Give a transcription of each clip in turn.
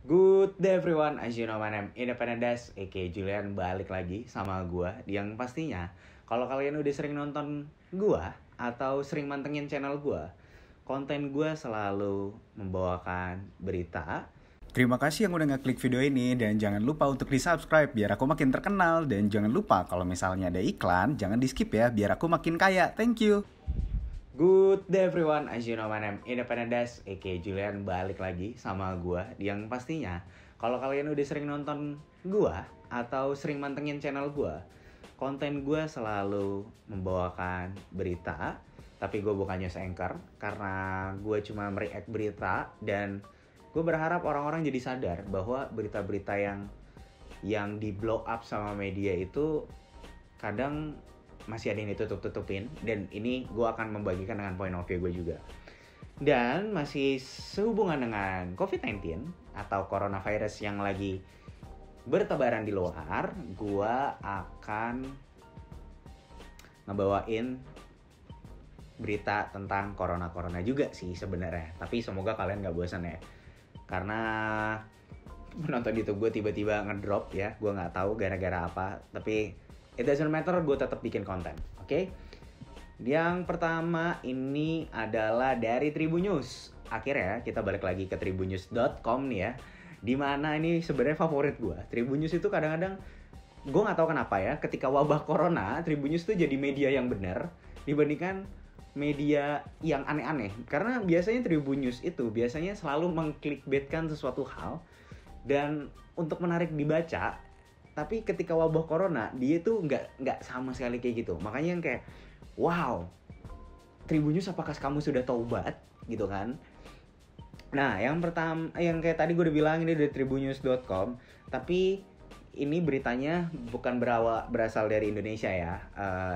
Good day everyone, as you know my name Independent Dash, aka Julian balik lagi sama gua. Yang pastinya kalau kalian udah sering nonton gua atau sering mantengin channel gua, konten gua selalu membawakan berita. Terima kasih yang udah ngeklik video ini dan jangan lupa untuk di-subscribe biar aku makin terkenal. Dan jangan lupa kalau misalnya ada iklan, jangan di-skip ya biar aku makin kaya. Thank you. Good day everyone, as you know my name Independent Dash, aka Julian balik lagi sama gua. Yang pastinya kalau kalian udah sering nonton gua atau sering mantengin channel gua, konten gua selalu membawakan berita. Tapi gue bukan news anchor karena gue cuma mereact berita, dan gue berharap orang-orang jadi sadar bahwa berita-berita yang di blow up sama media itu kadang masih ada yang ditutup-tutupin, dan ini gue akan membagikan dengan point of view gue juga. Dan masih sehubungan dengan COVID-19 atau coronavirus yang lagi bertebaran di luar, gue akan ngebawain berita tentang corona juga sih sebenarnya. Tapi semoga kalian gak bosan ya, karena menonton YouTube gue tiba-tiba ngedrop ya, gue nggak tahu gara-gara apa, tapi it doesn't matter, gue tetap bikin konten, oke? Yang pertama ini adalah dari Tribun News. Akhirnya kita balik lagi ke tribunnews.com nih ya, dimana ini sebenarnya favorit gue. Tribun News itu kadang-kadang gue nggak tahu kenapa ya, ketika wabah corona Tribun News tuh jadi media yang benar dibandingkan media yang aneh-aneh. Karena biasanya Tribun News itu biasanya selalu mengclickbaitkan sesuatu hal dan untuk menarik dibaca. Tapi ketika wabah corona, dia tuh nggak sama sekali kayak gitu. Makanya yang kayak, wow, Tribun News apakah kamu sudah taubat? Gitu kan. Nah, yang pertama, yang kayak tadi gue udah bilang, ini dari tribunnews.com. Tapi ini beritanya bukan berasal dari Indonesia ya.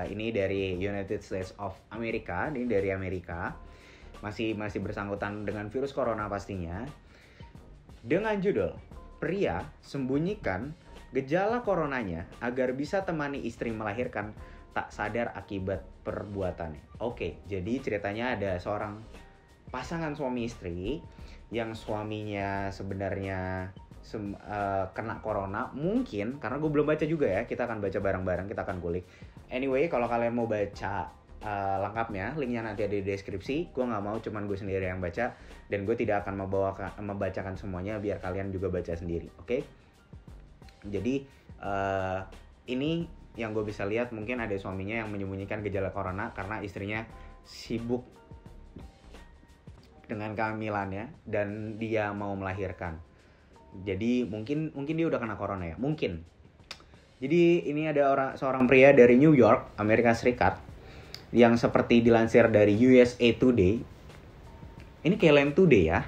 Ini dari United States of America. Ini dari Amerika. Masih bersangkutan dengan virus corona pastinya. Dengan judul, pria sembunyikan gejala coronanya agar bisa temani istri melahirkan, tak sadar akibat perbuatannya. Oke, jadi ceritanya ada seorang pasangan suami istri yang suaminya sebenarnya kena corona. Mungkin, karena gue belum baca juga ya, kita akan baca bareng-bareng, kita akan kulik. Anyway, kalau kalian mau baca lengkapnya, linknya nanti ada di deskripsi. Gue nggak mau cuman gue sendiri yang baca, dan gue tidak akan membacakan semuanya, biar kalian juga baca sendiri, oke? Jadi ini yang gue bisa lihat, mungkin ada suaminya yang menyembunyikan gejala corona karena istrinya sibuk dengan kehamilannya dan dia mau melahirkan. Jadi mungkin dia udah kena corona ya, mungkin. Jadi ini ada seorang pria dari New York, Amerika Serikat, yang seperti dilansir dari USA Today. Ini kayak Land Today ya.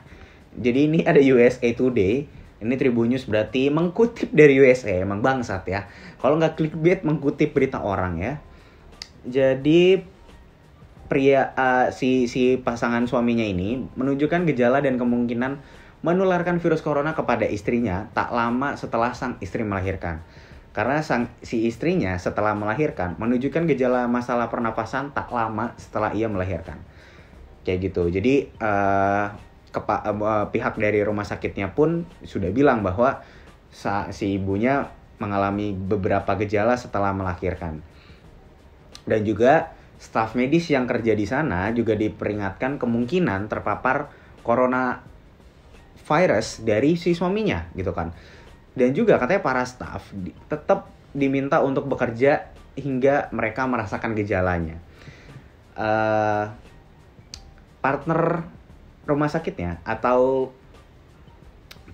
Jadi ini ada USA Today. Ini Tribun News berarti mengkutip dari USA, emang bangsat ya. Kalau nggak clickbait, mengkutip berita orang ya. Jadi pria si pasangan suaminya ini menunjukkan gejala dan kemungkinan menularkan virus corona kepada istrinya tak lama setelah sang istri melahirkan. Karena si istrinya setelah melahirkan menunjukkan gejala masalah pernapasan tak lama setelah ia melahirkan. Kayak gitu. Jadi pihak dari rumah sakitnya pun sudah bilang bahwa si ibunya mengalami beberapa gejala setelah melahirkan. Dan juga staf medis yang kerja di sana juga diperingatkan kemungkinan terpapar coronavirus dari si suaminya gitu kan. Dan juga katanya para staf tetap diminta untuk bekerja hingga mereka merasakan gejalanya. Partner rumah sakitnya atau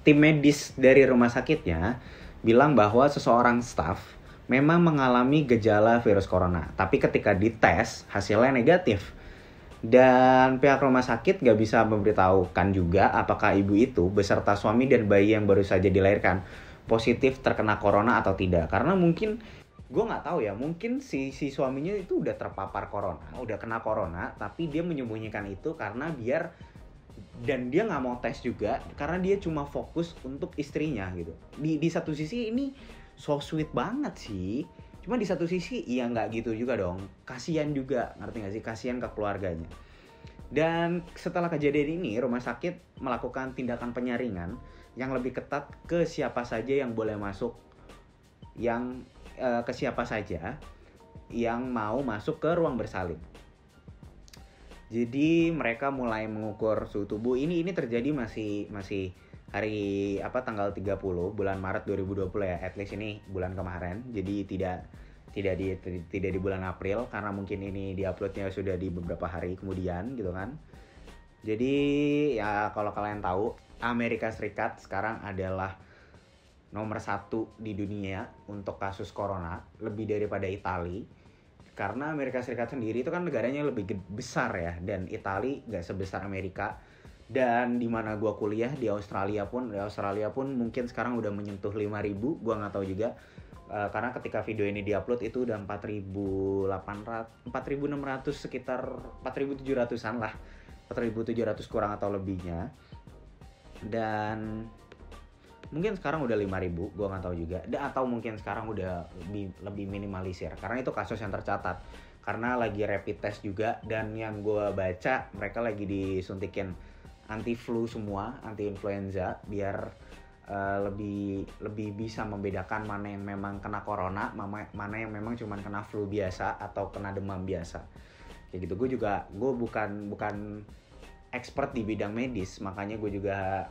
tim medis dari rumah sakitnya bilang bahwa seseorang staf memang mengalami gejala virus corona, tapi ketika dites hasilnya negatif. Dan pihak rumah sakit gak bisa memberitahukan juga apakah ibu itu beserta suami dan bayi yang baru saja dilahirkan positif terkena corona atau tidak. Karena mungkin, gue nggak tahu ya, mungkin si suaminya itu udah terpapar corona, udah kena corona, tapi dia menyembunyikan itu karena dan dia nggak mau tes juga karena dia cuma fokus untuk istrinya gitu. Di satu sisi ini so sweet banget sih, cuma di satu sisi iya nggak gitu juga dong, kasihan juga, ngerti nggak sih, kasihan ke keluarganya. Dan setelah kejadian ini, rumah sakit melakukan tindakan penyaringan yang lebih ketat ke siapa saja yang boleh masuk, ke siapa saja yang mau masuk ke ruang bersalin. Jadi mereka mulai mengukur suhu tubuh. Ini terjadi masih hari tanggal 30 bulan Maret 2020 ya. At least ini bulan kemarin. Jadi tidak di bulan April karena mungkin ini diuploadnya sudah di beberapa hari kemudian gitu kan. Jadi ya kalau kalian tahu, Amerika Serikat sekarang adalah nomor 1 di dunia untuk kasus corona, lebih daripada Italia. Karena Amerika Serikat sendiri itu kan negaranya lebih besar ya, dan Italia gak sebesar Amerika. Dan di mana gua kuliah di Australia pun mungkin sekarang udah menyentuh 5.000, gua nggak tahu juga. Karena ketika video ini diupload itu udah 4.600, sekitar 4.700-an lah, 4.700 kurang atau lebihnya. Dan mungkin sekarang udah 5.000, gue nggak tahu juga. Atau mungkin sekarang udah lebih minimalisir, karena itu kasus yang tercatat. Karena lagi rapid test juga, dan yang gue baca mereka lagi disuntikin anti flu semua, anti influenza, biar lebih bisa membedakan mana yang memang kena corona, mana yang memang cuma kena flu biasa atau kena demam biasa. Kayak gitu. Gue bukan expert di bidang medis, makanya gue juga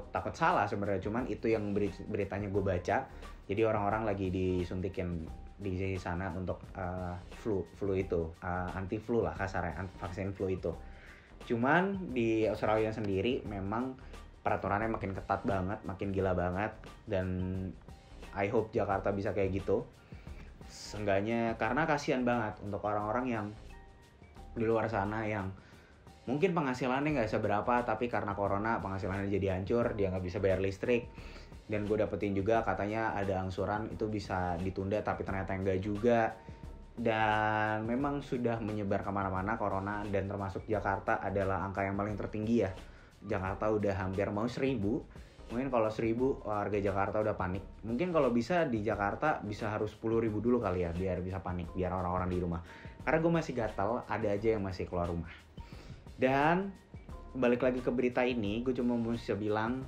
takut salah sebenarnya. Cuman itu yang beritanya gue baca. Jadi orang-orang lagi disuntikin di sana untuk flu itu, anti flu lah kasarnya, vaksin flu itu. Cuman di Australia sendiri memang peraturannya makin ketat banget, makin gila banget, dan I hope Jakarta bisa kayak gitu. Seenggaknya karena kasihan banget untuk orang-orang yang di luar sana yang mungkin penghasilannya nggak seberapa, tapi karena corona penghasilannya jadi hancur, dia nggak bisa bayar listrik. Dan gue dapetin juga katanya ada angsuran itu bisa ditunda, tapi ternyata enggak juga. Dan memang sudah menyebar kemana-mana corona, dan termasuk Jakarta adalah angka yang paling tertinggi ya. Jakarta udah hampir mau 1.000. Mungkin kalau 1.000 warga Jakarta udah panik. Mungkin kalau bisa di Jakarta bisa harus 10.000 dulu kali ya, biar bisa panik, biar orang-orang di rumah. Karena gue masih gatal, ada aja yang masih keluar rumah. Dan balik lagi ke berita ini, gue cuma bisa bilang,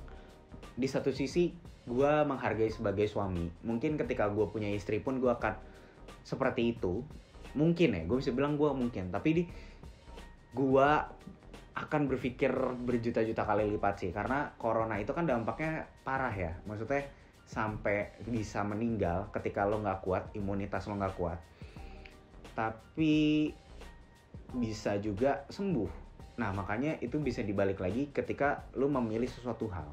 di satu sisi gue menghargai sebagai suami. Mungkin ketika gue punya istri pun gue akan seperti itu. Mungkin ya, gue bisa bilang gue mungkin. Tapi gue akan berpikir berjuta-juta kali lipat sih. Karena corona itu kan dampaknya parah ya. Maksudnya sampai bisa meninggal ketika lo gak kuat, imunitas lo gak kuat. Tapi bisa juga sembuh. Nah makanya itu bisa dibalik lagi ketika lo memilih sesuatu hal.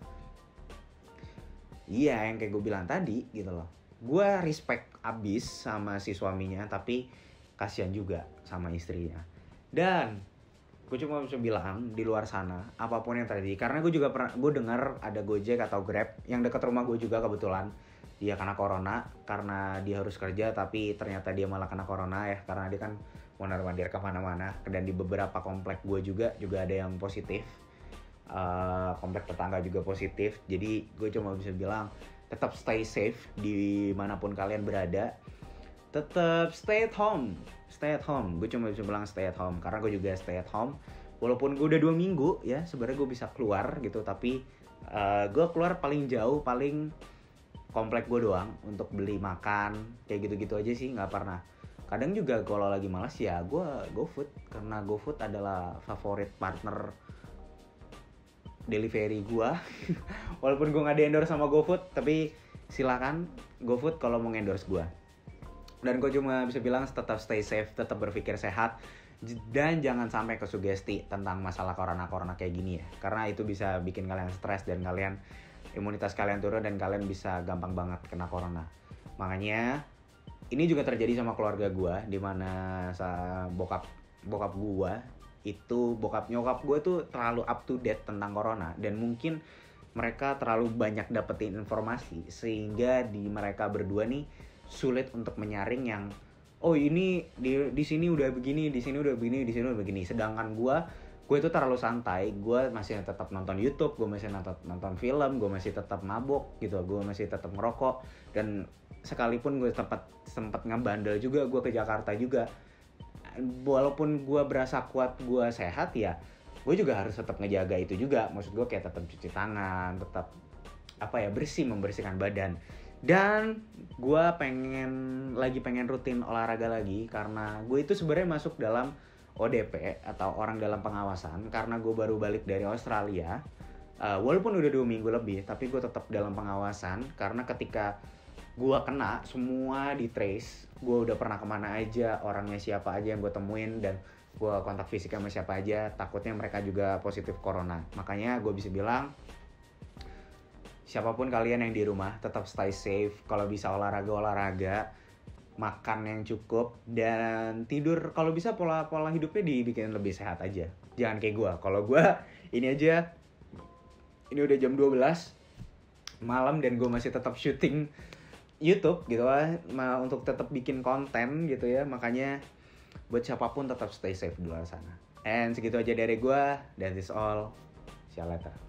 Iya, yang kayak gue bilang tadi gitu loh. Gue respect abis sama si suaminya, tapi kasihan juga sama istrinya. Dan gue cuma bisa bilang di luar sana apapun yang terjadi, karena gue dengar ada Gojek atau Grab yang dekat rumah gue juga kebetulan dia kena corona karena dia harus kerja, tapi ternyata dia malah kena corona ya, karena dia kan mondar-mandir kemana-mana. Dan di beberapa komplek gue juga ada yang positif, komplek tetangga juga positif. Jadi gue cuma bisa bilang tetap stay safe dimanapun kalian berada, tetap stay at home. Gue cuma bisa bilang stay at home, karena gue juga stay at home. Walaupun gue udah 2 minggu ya, sebenarnya gue bisa keluar gitu, tapi gue keluar paling jauh paling komplek gue doang untuk beli makan, kayak gitu-gitu aja sih, nggak pernah. Kadang juga kalau lagi malas ya gue GoFood, karena GoFood adalah favorit partner delivery gue. Walaupun gue nggak di-endorse sama GoFood, tapi silakan GoFood kalau mau endorse gue. Dan gue cuma bisa bilang tetap stay safe, tetap berpikir sehat, dan jangan sampai kesugesti tentang masalah corona kayak gini ya. Karena itu bisa bikin kalian stres dan imunitas kalian turun, dan kalian bisa gampang banget kena corona. Makanya ini juga terjadi sama keluarga gue, dimana bokap gue itu, nyokap gue tuh terlalu up to date tentang corona, dan mungkin mereka terlalu banyak dapetin informasi sehingga di mereka berdua nih sulit untuk menyaring yang ini di sini udah begini, di sini udah begini, di sini udah begini. Sedangkan gue itu terlalu santai. Gue masih tetap nonton YouTube, gue masih nonton film, gue masih tetap mabok gitu, gue masih tetap ngerokok. Dan sekalipun gue sempat ngebandel juga, gue ke Jakarta juga, walaupun gue berasa kuat, gue sehat ya, gue juga harus tetap ngejaga itu juga. Maksud gue kayak tetap cuci tangan, tetap membersihkan badan. Dan gue pengen rutin olahraga lagi, karena gue itu sebenarnya masuk dalam ODP atau orang dalam pengawasan, karena gue baru balik dari Australia. Walaupun udah 2 minggu lebih, tapi gue tetap dalam pengawasan, karena ketika gue kena, semua di trace. Gue udah pernah kemana aja, orangnya siapa aja yang gue temuin, dan gue kontak fisik sama siapa aja. Takutnya mereka juga positif corona. Makanya gue bisa bilang, siapapun kalian yang di rumah, tetap stay safe. Kalau bisa olahraga, makan yang cukup, dan tidur. Kalau bisa pola hidupnya dibikin lebih sehat aja. Jangan kayak gue. Kalau gue ini udah jam 12 malam dan gue masih tetap syuting YouTube gitu lah, untuk tetap bikin konten gitu ya. Makanya buat siapapun tetap stay safe di luar sana. And segitu aja dari gue. That is all. See you later.